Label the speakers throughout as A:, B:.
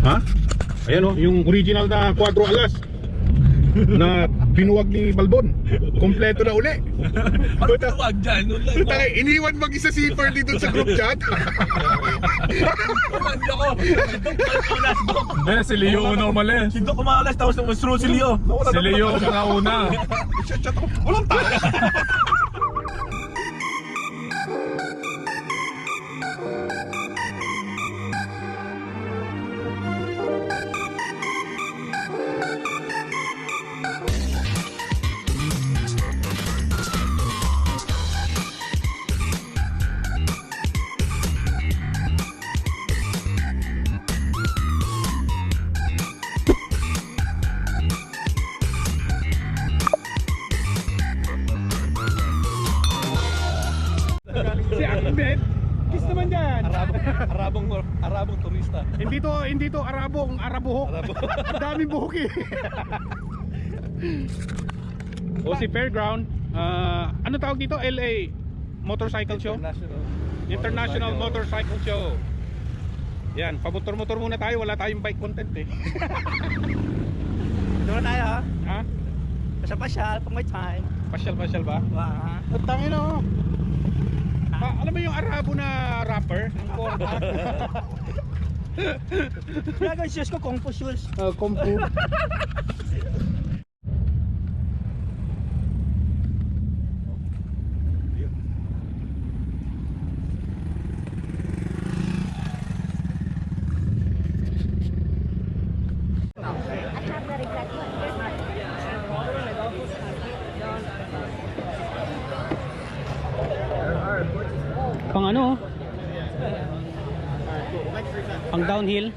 A: Ha? Ayan o, yung original na quadro alas na binuwag ni Balbon. Kompleto na uli.
B: Ano tawag dyan?
A: Putang, iniwan mag-isa si Ferdy dun sa group chat.
B: Hindi ako.
C: Hindi, si Leo una umalis.
B: Si Doc umalas, tapos namasro si Leo.
C: Si Leo mga una.
A: Walang tayo. Si Ahmed, kiss naman dyan.
B: Arabong turista.
A: Hindi to Arabuhok. Ang daming buhok eh. O si Fairground, ano tawag dito? LA Motorcycle Show? International Motorcycle Show. Yan, pamotor-motor muna tayo, wala tayong bike content eh.
D: Doon tayo ha?
A: Ha?
D: Pasyal-pasyal pag may time.
A: Pasyal-pasyal ba?
D: Wow.
A: At tangin o. Alam mo yung Arabo na rapper? Ang korda.
D: Kaya shoes ko, Kung Fu shoes.
A: Kung Fu. Pang ano? Pang downhill.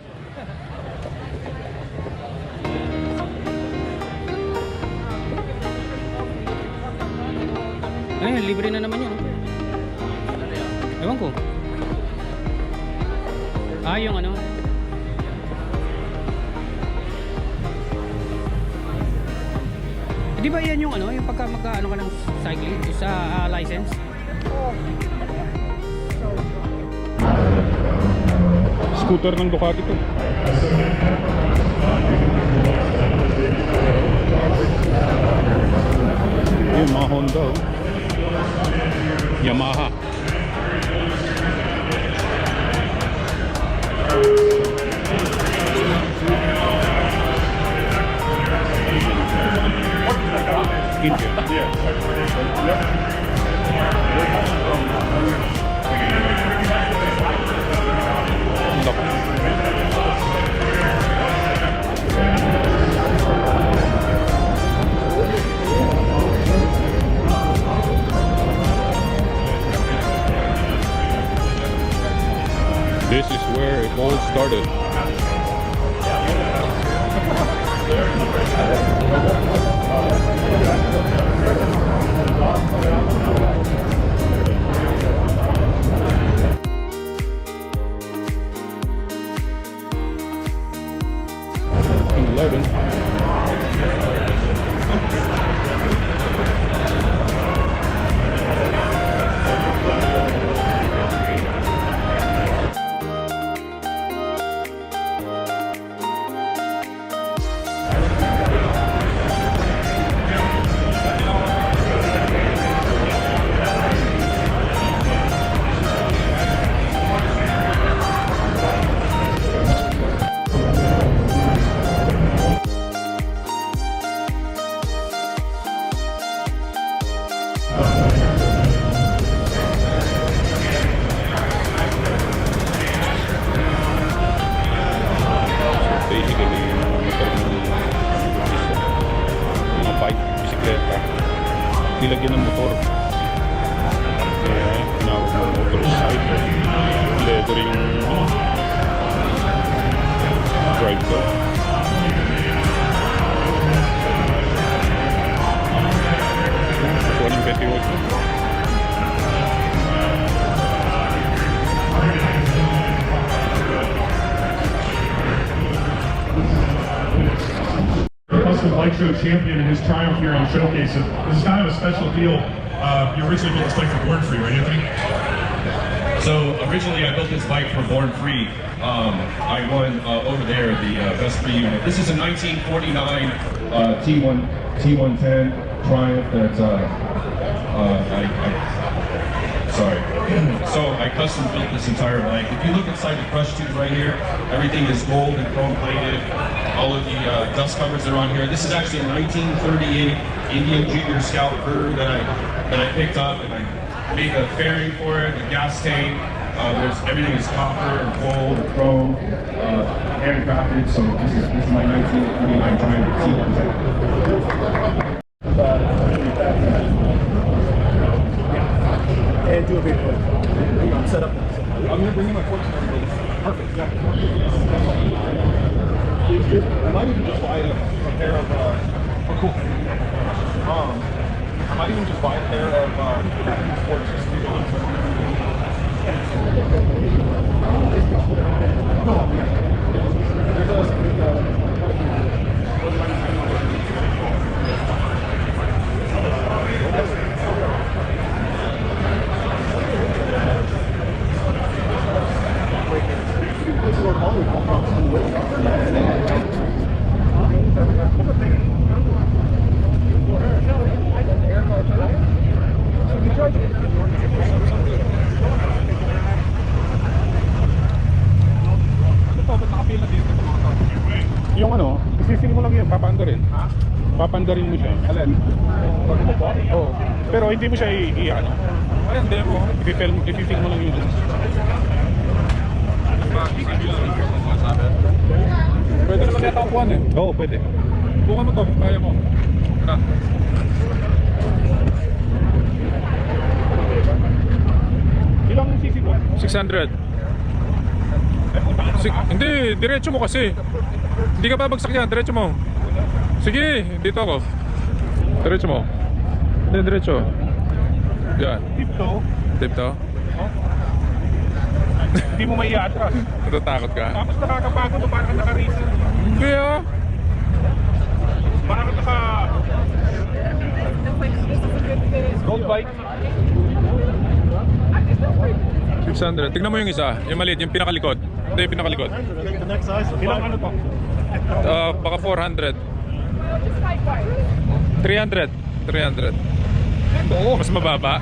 A: Ayun, libre na naman yun. Ewan ko. Yung ano. Di ba yan yung ano, yung pagka magka ano ka ng cycling sa license? Scooter ng Ducati to. Yung mga Honda oh. Yamaha. India. This is where it all started. Nilagyan ng motor. Kaya tinawag ng motorcycle. Leather yung drive ko. Kuha ng 28.
E: Custom Bike Show champion in his triumph here on Showcase. This is kind of a special deal. You originally built this bike for Born Free, right, Anthony?
F: So originally I built this bike for Born Free. I won over there the best free unit. This is a 1949 T110 Triumph that sorry. So I custom built this entire bike. If you look inside the crush tube right here, everything is gold and chrome plated. All of the dust covers are on here. This is actually a 1938 Indian Junior Scout crew that I picked up, and I made the fairing for it, the gas tank. Everything is copper and gold and chrome, handcrafted. So this is my 1939 Triumph T110.
B: And do a big one. I'm set up. I'm going to bring you my forks. Perfect. Yeah. I might even just buy a pair of, oh cool. I might even just buy a pair of forks just to do
A: Yung ano, isising mo lang yun, papaandarin. Papaandarin mo siya.
B: Alin?
A: Oo. Pero hindi mo siya i-ano.
B: Ayun, hindi mo.
A: Isising mo lang yun.
B: Pwede naman yata ang kuhan eh.
A: Oo, pwede.
B: Bukan mo to, kaya mo. Tara.
A: Ilang sisi mo?
C: 600. Hindi, diretso mo kasi. Hindi ka babagsak yan, diretso mo. Sige, dito ako. Diretso mo. Hindi, diretso. Yan.
A: Tipto.
C: Tipto.
A: Hindi mo may i-atras.
C: Natatakot ka.
A: Tapos nakakapagod o parang ka naka-racer.
C: Hindi ah.
A: Parang ka naka... Gold bike.
C: 600. Tignan mo yung isa. Yung maliit, yung pinakalikod. Hindi, yung pinakalikod.
A: Ilang ano to?
C: Baka 400. 300. 300. Mas mababa.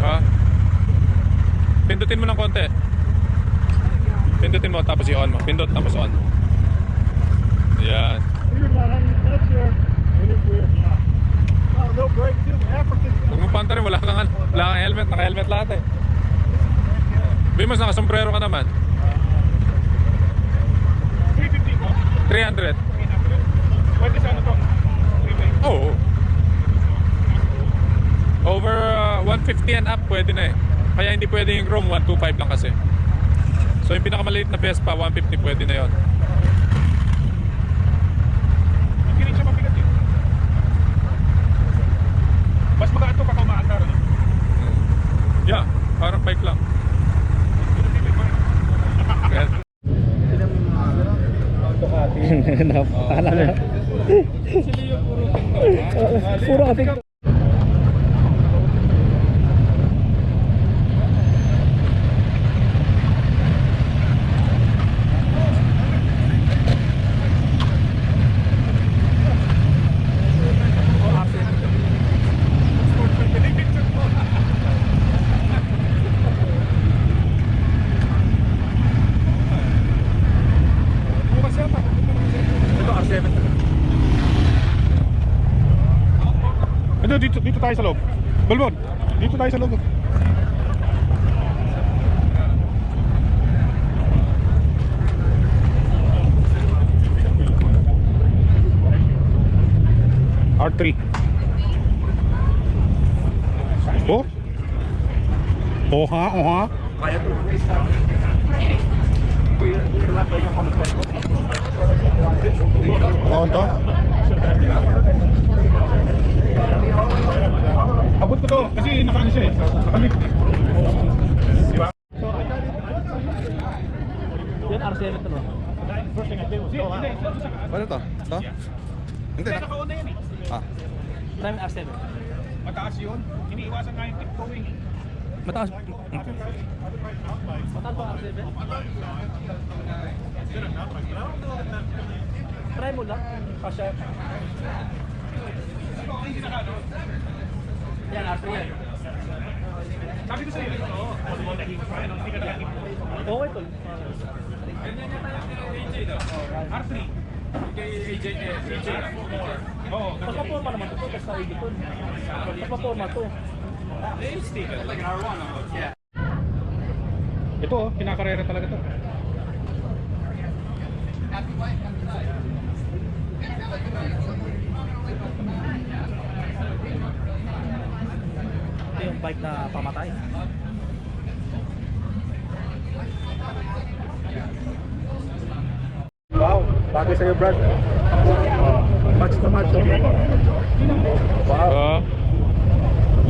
C: Ha? Pindutin mo ng konti. Pindutin mo tapos i-on mo. Pindot tapos on. Yan. Huwag mo panta rin, wala kang helmet, naka-helmet lahat eh. Bimos, naka-sombrero ka naman. 300.
A: Pwede sa ano to?
C: Oo. Over 150 and up pwede na eh. Kaya hindi pwede yung Chrome, 125 lang kasi. So yung pinakamaliit na Vespa, 150 pwede na yon.
A: Hindi rin siya mabigat eh. Mas magaan to baka umaandar. No?
C: Yeah, parang bike lang.
D: Puro kasi.
A: Ano, dito tayo sa loob. Balbon, dito tayo sa loob. R3. Oh? Oha, oha. Oh, ito? Abot ko to kasi nakaano siya eh. Nakalift eh. Diba?
D: Yan, RC. R7 to, no?
B: First thing I did was go out.
G: Ano to? Ito? Hindi na.
A: Nakauna yan eh.
G: Ah.
D: Prime R7.
A: Mataas yun. Iniiwasan nga yung tiptoeing.
G: Mataas.
D: Mataas ba R7? Try mo lang. Kasha. Yan, R3 yan.
A: Sabi ko sa'yo, ito. Hindi ka nalagay.
D: Okay, tol.
A: R3. Oo.
D: Pagpa-forma naman to, basta hindi to. Pagpa-forma to.
A: Ito oh, kinakarera talaga to.
D: Ito yung bike na pamatay.
B: Wow, bagay sa'yo, Brad. Match to match, okay? Wow.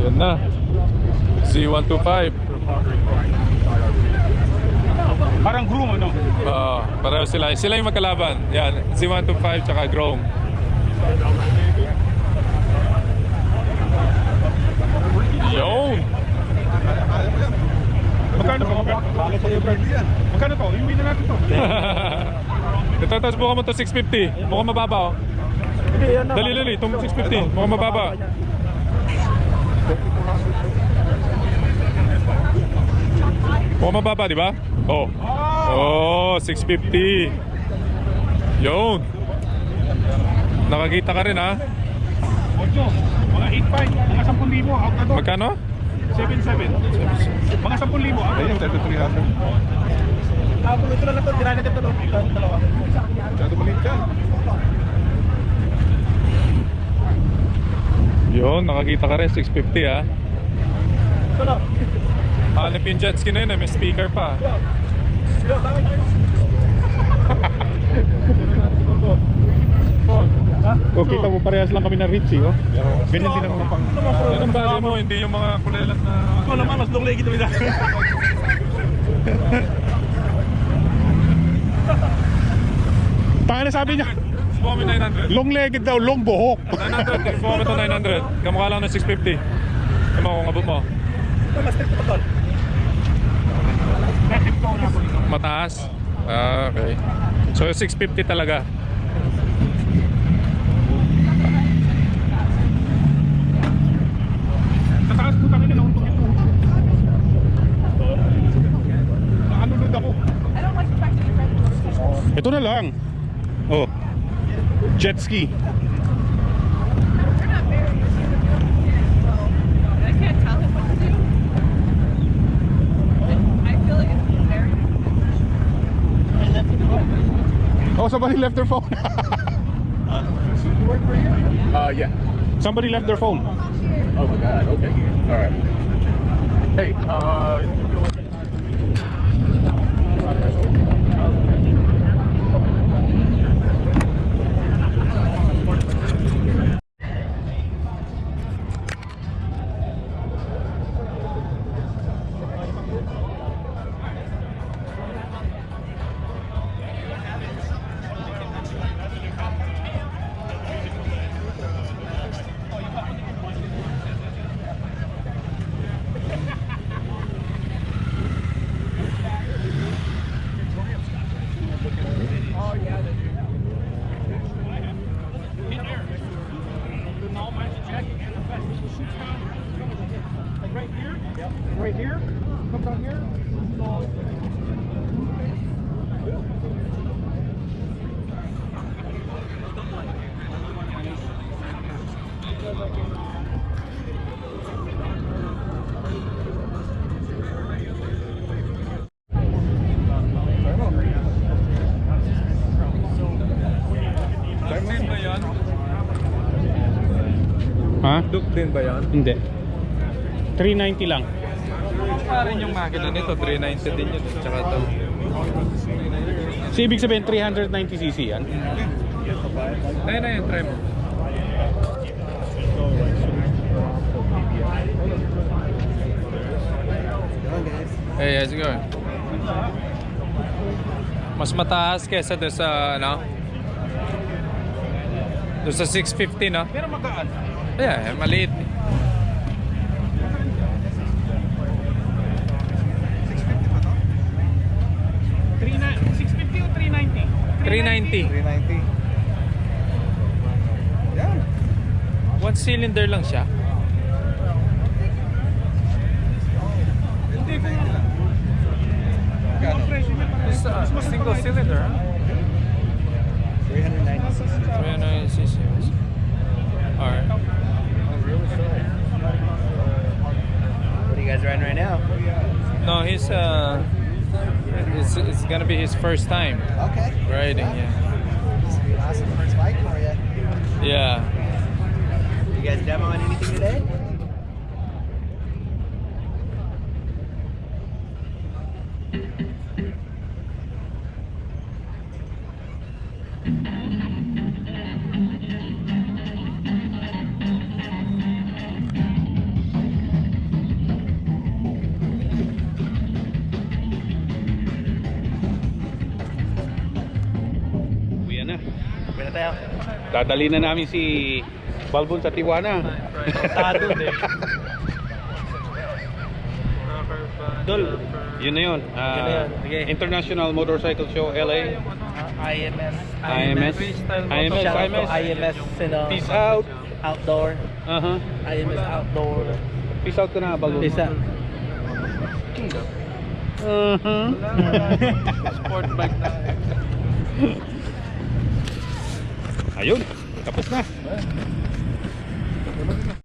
C: Yan na. Z125.
A: Parang groom ano?
C: Pareho sila. Sila yung magkalaban. Yan, Z125 tsaka Grom. Yun!
A: Magkano to?
B: Bagay sa'yo, Brad.
A: Magkano to? Iuwi na natin to.
C: Ito, tapos buka mo to 650. Mukhang mababa oh.
B: Hindi, yan na.
C: Dali, itong 650. Mukhang mababa. Mukhang mababa, di ba? Oh. Oh, 650. Yun. Nakakita ka rin ha.
A: Ocho. Mga 8.5. Mga 10,000. Out na to.
C: Magkano?
A: 7.7. Mga 10,000. Out na to.
B: Ito lang ito, tirahin natin ito. Dalawa.
G: Masyado maliit yan.
C: Yun, nakakita ka rin. 650 ha.
B: Ito lang.
C: Hanip yung jet ski na yun eh. May speaker pa.
A: O kita mo parehas lang kami na Ritzy oh. Ganyan din ang pang.
C: Yan ang bali mo, hindi yung mga kulelat na...
B: Ito naman, mas long leg ito.
A: Tanga na sabi niya.
C: Buka mo 900.
A: Long legged daw, long buhok.
C: 900. Buka mo to 900. Kamukha lang ng 650. Kama kung abot mo.
B: Mas tip ito, tol.
C: Mataas? Ah, okay. So 650 talaga.
A: Tataas po kami na nauntong ito. Nakalunod ako. Ito na lang. Oh. Jet ski.
H: I can't tell him what to do. I feel like it's very.
A: Oh, somebody left their phone.
B: Yeah.
A: Somebody left their phone.
B: Oh my God, okay. All right. Hey,
A: Right here. Comes on here.
C: Din ba yan?
A: Ha?
C: Duke din ba yan?
A: Hindi. 390 lang.
C: Pa rin yung makina nito, 390 din yun. Tsaka ito.
A: So, ibig sabihin 390cc yan?
C: Ayun na yun, try mo. Hey, how's it going? Mas mataas kesa doon sa ano? Doon sa 650, no?
A: Pero magaan.
C: Yeah, maliit.
A: 650 o 390?
C: 390.
G: 390. Yan.
C: One cylinder lang siya.
A: Hindi ko ang presyo niya para
C: It's a single cylinder, huh?
G: 390cc.
C: 390cc. Alright.
D: What are you guys riding right now?
C: No, he's it's gonna be his first time
D: Okay.
C: riding, yeah.
D: This will be an awesome first bike for you.
C: Yeah.
D: You guys demoing anything today?
A: Uwi na.
D: Uwi na tayo.
A: Dadali na namin si Balbon sa Tijuana.
D: Tado din. Dol.
A: Yun na yun.
D: Yun na yun. Okay.
A: International Motorcycle Show LA.
D: IMS.
A: IMS. IMS.
D: Shout out to
A: IMS.
D: IMS and
A: Peace out.
D: outdoor.
A: Uh-huh.
D: IMS outdoor.
A: Peace out ka na, Balbon.
D: Peace out.
A: Uh-huh.
C: Sport bike na.
A: Ayun. Tapos na.